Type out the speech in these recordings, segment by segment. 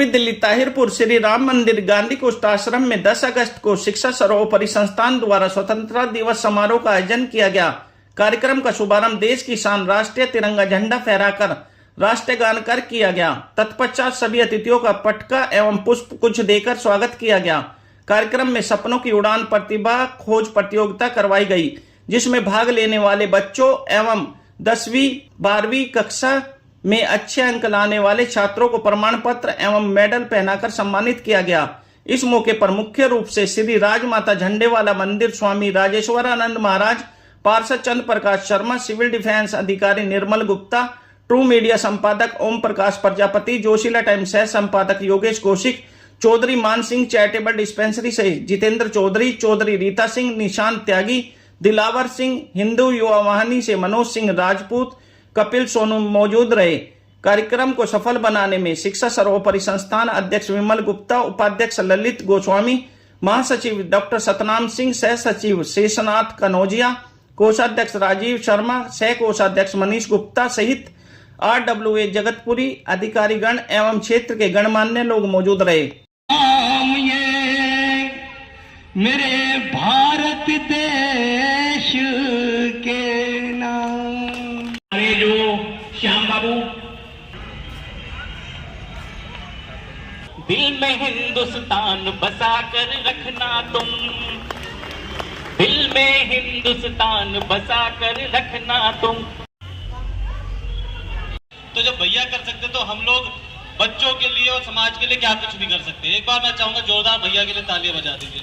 पूर्वी दिल्ली ताहिरपुर श्री राम मंदिर गांधी कुष्ठ आश्रम में 10 अगस्त को शिक्षा सर्वोपरि संस्थान द्वारा स्वतंत्रता दिवस समारोह का आयोजन किया गया। कार्यक्रम का शुभारंभ देश की शान राष्ट्रीय तिरंगा झंडा फहराकर राष्ट्रीय गान कर किया गया। तत्पश्चात सभी अतिथियों का पटका एवं पुष्प कुछ देकर स्वागत किया गया। कार्यक्रम में सपनों की उड़ान प्रतिभा खोज प्रतियोगिता करवाई गई, जिसमें भाग लेने वाले बच्चों एवं 10वीं 12वीं कक्षा में अच्छे अंक लाने वाले छात्रों को प्रमाण पत्र एवं मेडल पहनाकर सम्मानित किया गया। इस मौके पर मुख्य रूप से श्री राजमाता झंडेवाला मंदिर स्वामी राजेश्वरानंद महाराज, पार्षद चंद्र प्रकाश शर्मा, सिविल डिफेंस अधिकारी निर्मल गुप्ता, ट्रू मीडिया संपादक ओम प्रकाश प्रजापति, जोशीला टाइम्स सह संपादक योगेश कौशिक, चौधरी मान सिंह चैरिटेबल डिस्पेंसरी से जितेंद्र चौधरी, चौधरी रीता सिंह, निशांत त्यागी, दिलावर सिंह, हिंदू युवा वाहिनी से मनोज सिंह राजपूत, कपिल सोनू मौजूद रहे। कार्यक्रम को सफल बनाने में शिक्षा सर्वोपरि संस्थान अध्यक्ष विमल गुप्ता, उपाध्यक्ष ललित गोस्वामी, महासचिव डॉक्टर सतनाम सिंह, सह सचिव शेषनाथ कनौजिया, कोषाध्यक्ष राजीव शर्मा, सह कोषाध्यक्ष मनीष गुप्ता सहित RWA जगतपुरी अधिकारीगण एवं क्षेत्र के गणमान्य लोग मौजूद रहे। ये मेरे भारत देश के नाम, अरे जो श्याम बाबू, दिल में हिंदुस्तान बसा कर रखना तुम, दिल में हिंदुस्तान बसा कर रखना तुम। तो जब भैया कर सकते तो हम लोग बच्चों के लिए और समाज के लिए क्या कुछ नहीं कर सकते। एक बार मैं चाहूंगा जोरदार भैया के लिए तालियां बजा दीजिए।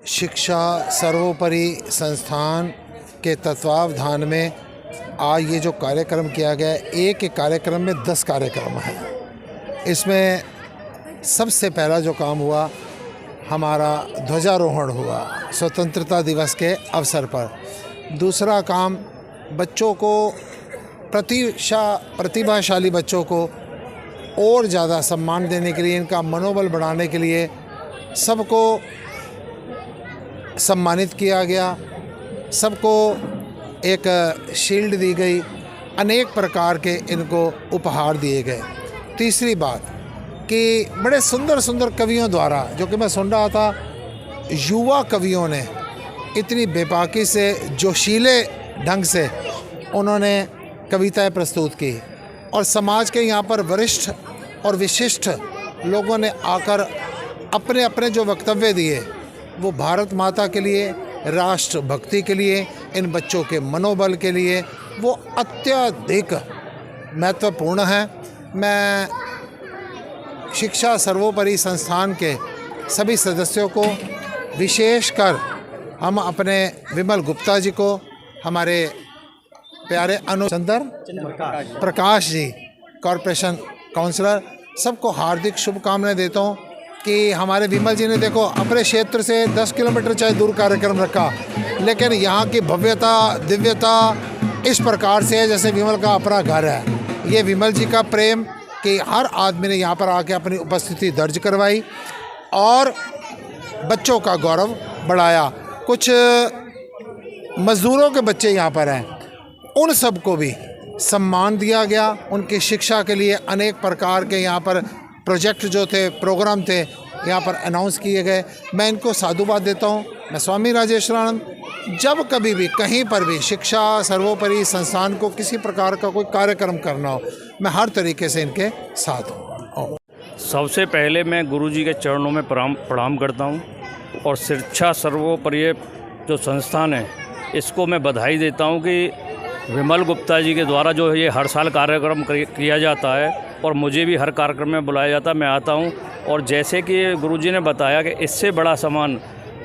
शिक्षा सर्वोपरि संस्थान के तत्वावधान में आज ये जो कार्यक्रम किया गया है, एक कार्यक्रम में 10 कार्यक्रम हैं। इसमें सबसे पहला जो काम हुआ, हमारा ध्वजारोहण हुआ स्वतंत्रता दिवस के अवसर पर। दूसरा काम, बच्चों को प्रतिभाशाली बच्चों को और ज़्यादा सम्मान देने के लिए, इनका मनोबल बढ़ाने के लिए सबको सम्मानित किया गया, सबको एक शील्ड दी गई, अनेक प्रकार के इनको उपहार दिए गए। तीसरी बात कि बड़े सुंदर सुंदर कवियों द्वारा, जो कि मैं सुन रहा था, युवा कवियों ने इतनी बेबाकी से जोशीले ढंग से उन्होंने कविताएं प्रस्तुत की और समाज के यहाँ पर वरिष्ठ और विशिष्ट लोगों ने आकर अपने अपने जो वक्तव्य दिए, वो भारत माता के लिए, राष्ट्र भक्ति के लिए, इन बच्चों के मनोबल के लिए वो अत्यधिक महत्वपूर्ण है। मैं शिक्षा सर्वोपरि संस्थान के सभी सदस्यों को, विशेषकर हम अपने विमल गुप्ता जी को, हमारे प्यारे अनुचंद्र प्रकाश जी कॉरपोरेशन काउंसलर, सबको हार्दिक शुभकामनाएं देता हूँ कि हमारे विमल जी ने देखो अपने क्षेत्र से 10 किलोमीटर चाहे दूर कार्यक्रम रखा, लेकिन यहाँ की भव्यता दिव्यता इस प्रकार से है जैसे विमल का अपना घर है। ये विमल जी का प्रेम कि हर आदमी ने यहाँ पर आके अपनी उपस्थिति दर्ज करवाई और बच्चों का गौरव बढ़ाया। कुछ मज़दूरों के बच्चे यहाँ पर हैं, उन सबको भी सम्मान दिया गया। उनकी शिक्षा के लिए अनेक प्रकार के यहाँ पर प्रोजेक्ट जो थे, प्रोग्राम थे, यहाँ पर अनाउंस किए गए। मैं इनको साधुवाद देता हूँ। मैं स्वामी राजेश्वरानंद, जब कभी भी कहीं पर भी शिक्षा सर्वोपरि संस्थान को किसी प्रकार का कोई कार्यक्रम करना हो, मैं हर तरीके से इनके साथ हूँ। सबसे पहले मैं गुरुजी के चरणों में प्रणाम करता हूँ और शिक्षा सर्वोपरि जो संस्थान है इसको मैं बधाई देता हूँ कि विमल गुप्ता जी के द्वारा जो ये हर साल कार्यक्रम किया जाता है और मुझे भी हर कार्यक्रम में बुलाया जाता है, मैं आता हूँ। और जैसे कि गुरुजी ने बताया कि इससे बड़ा सम्मान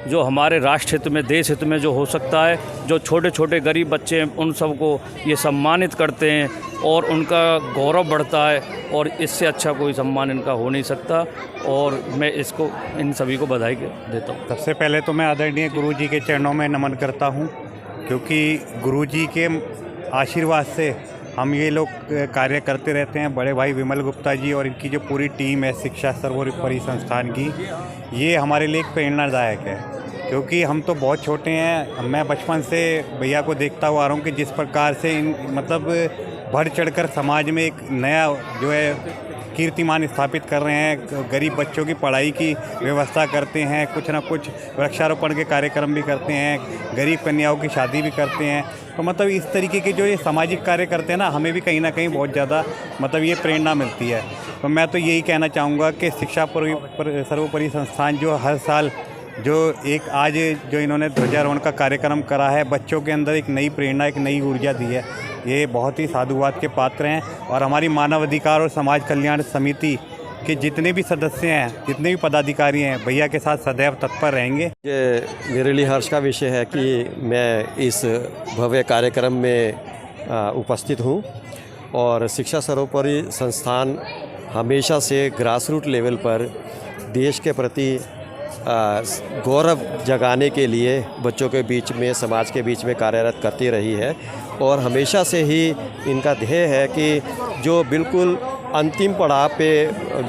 जो हमारे राष्ट्र हित में, देश हित में जो हो सकता है, जो छोटे छोटे गरीब बच्चे हैं उन सबको ये सम्मानित करते हैं और उनका गौरव बढ़ता है और इससे अच्छा कोई सम्मान इनका हो नहीं सकता और मैं इसको इन सभी को बधाई देता हूँ। सबसे पहले तो मैं आदरणीय गुरुजी के चरणों में नमन करता हूँ, क्योंकि गुरुजी के आशीर्वाद से हम ये लोग कार्य करते रहते हैं। बड़े भाई विमल गुप्ता जी और इनकी जो पूरी टीम है शिक्षा सर्वोपरि संस्थान की, ये हमारे लिए एक प्रेरणादायक है, क्योंकि हम तो बहुत छोटे हैं। मैं बचपन से भैया को देखता हुआ आ रहा हूँ कि जिस प्रकार से मतलब बढ़ चढ़कर समाज में एक नया जो है कीर्तिमान स्थापित कर रहे हैं, गरीब बच्चों की पढ़ाई की व्यवस्था करते हैं, कुछ ना कुछ वृक्षारोपण के कार्यक्रम भी करते हैं, गरीब कन्याओं की शादी भी करते हैं। तो मतलब इस तरीके के जो ये सामाजिक कार्य करते हैं ना, हमें भी कहीं ना कहीं बहुत ज़्यादा मतलब ये प्रेरणा मिलती है। तो मैं तो यही कहना चाहूँगा कि शिक्षा सर्वोपरि संस्थान जो हर साल जो एक आज जो इन्होंने ध्वजारोहण का कार्यक्रम करा है, बच्चों के अंदर एक नई प्रेरणा, एक नई ऊर्जा दी है, ये बहुत ही साधुवाद के पात्र हैं। और हमारी मानव अधिकार और समाज कल्याण समिति के जितने भी सदस्य हैं, जितने भी पदाधिकारी हैं, भैया के साथ सदैव तत्पर रहेंगे। ये मेरे लिए हर्ष का विषय है कि मैं इस भव्य कार्यक्रम में उपस्थित हूँ। और शिक्षा सर्वोपरि संस्थान हमेशा से ग्रासरूट लेवल पर देश के प्रति गौरव जगाने के लिए बच्चों के बीच में, समाज के बीच में कार्यरत करती रही है। और हमेशा से ही इनका ध्येय है कि जो बिल्कुल अंतिम पड़ाव पे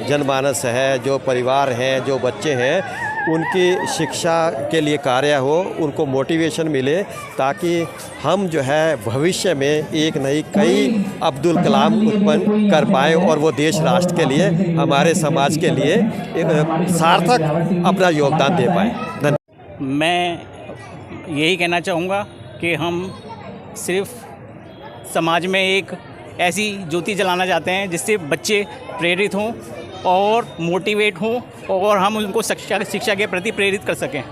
जनमानस है, जो परिवार हैं, जो बच्चे हैं, उनकी शिक्षा के लिए कार्य हो, उनको मोटिवेशन मिले, ताकि हम जो है भविष्य में एक नई कई अब्दुल कलाम उत्पन्न कर पाएँ और वो देश राष्ट्र के लिए, हमारे समाज के लिए एक सार्थक अपना योगदान दे पाएँ। मैं यही कहना चाहूँगा कि हम सिर्फ समाज में एक ऐसी ज्योति जलाना चाहते हैं जिससे बच्चे प्रेरित हों और मोटिवेट हों और हम उनको शिक्षा के प्रति प्रेरित कर सकें।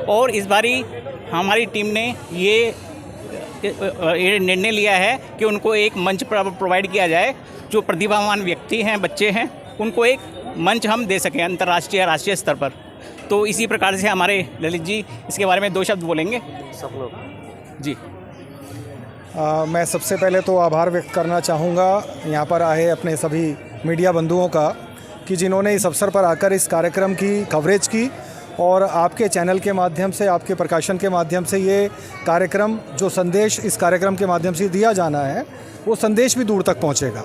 और इस बारी हमारी टीम ने ये निर्णय लिया है कि उनको एक मंच प्रोवाइड किया जाए। जो प्रतिभावान व्यक्ति हैं, बच्चे हैं, उनको एक मंच हम दे सकें अंतर्राष्ट्रीय राष्ट्रीय स्तर पर। तो इसी प्रकार से हमारे ललित जी इसके बारे में 2 शब्द बोलेंगे। सब लोग जी। मैं सबसे पहले तो आभार व्यक्त करना चाहूँगा यहाँ पर आए अपने सभी मीडिया बंधुओं का, कि जिन्होंने इस अवसर पर आकर इस कार्यक्रम की कवरेज की और आपके चैनल के माध्यम से, आपके प्रकाशन के माध्यम से ये कार्यक्रम, जो संदेश इस कार्यक्रम के माध्यम से दिया जाना है, वो संदेश भी दूर तक पहुँचेगा।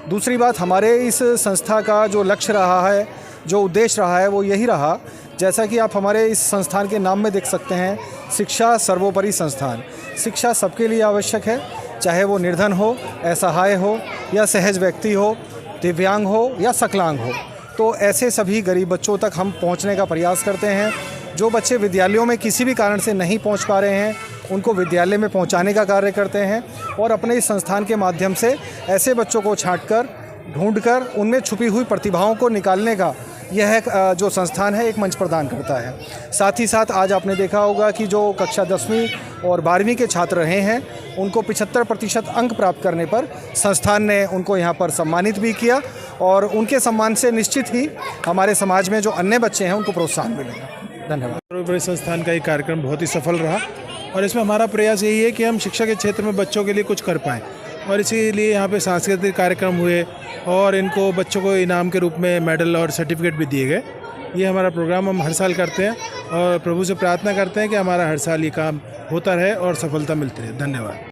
दूसरी बात, हमारे इस संस्था का जो लक्ष्य रहा है, जो उद्देश्य रहा है, वो यही रहा, जैसा कि आप हमारे इस संस्थान के नाम में देख सकते हैं, शिक्षा सर्वोपरि संस्थान। शिक्षा सबके लिए आवश्यक है, चाहे वो निर्धन हो, असहाय हो या सहज व्यक्ति हो, दिव्यांग हो या सकलांग हो। तो ऐसे सभी गरीब बच्चों तक हम पहुंचने का प्रयास करते हैं। जो बच्चे विद्यालयों में किसी भी कारण से नहीं पहुंच पा रहे हैं, उनको विद्यालय में पहुंचाने का कार्य करते हैं और अपने इस संस्थान के माध्यम से ऐसे बच्चों को छांटकर, ढूंढकर उनमें छुपी हुई प्रतिभाओं को निकालने का यह जो संस्थान है एक मंच प्रदान करता है। साथ ही साथ आज आपने देखा होगा कि जो कक्षा 10वीं और 12वीं के छात्र रहे हैं, उनको 75% अंक प्राप्त करने पर संस्थान ने उनको यहाँ पर सम्मानित भी किया और उनके सम्मान से निश्चित ही हमारे समाज में जो अन्य बच्चे हैं उनको प्रोत्साहन मिलेगा। धन्यवाद। सर्वोपरि संस्थान का ये कार्यक्रम बहुत ही सफल रहा और इसमें हमारा प्रयास यही है कि हम शिक्षा के क्षेत्र में बच्चों के लिए कुछ कर पाएँ और इसीलिए यहाँ पे सांस्कृतिक कार्यक्रम हुए और इनको बच्चों को इनाम के रूप में मेडल और सर्टिफिकेट भी दिए गए। ये हमारा प्रोग्राम हम हर साल करते हैं और प्रभु से प्रार्थना करते हैं कि हमारा हर साल ये काम होता रहे और सफलता मिलती रहे। धन्यवाद।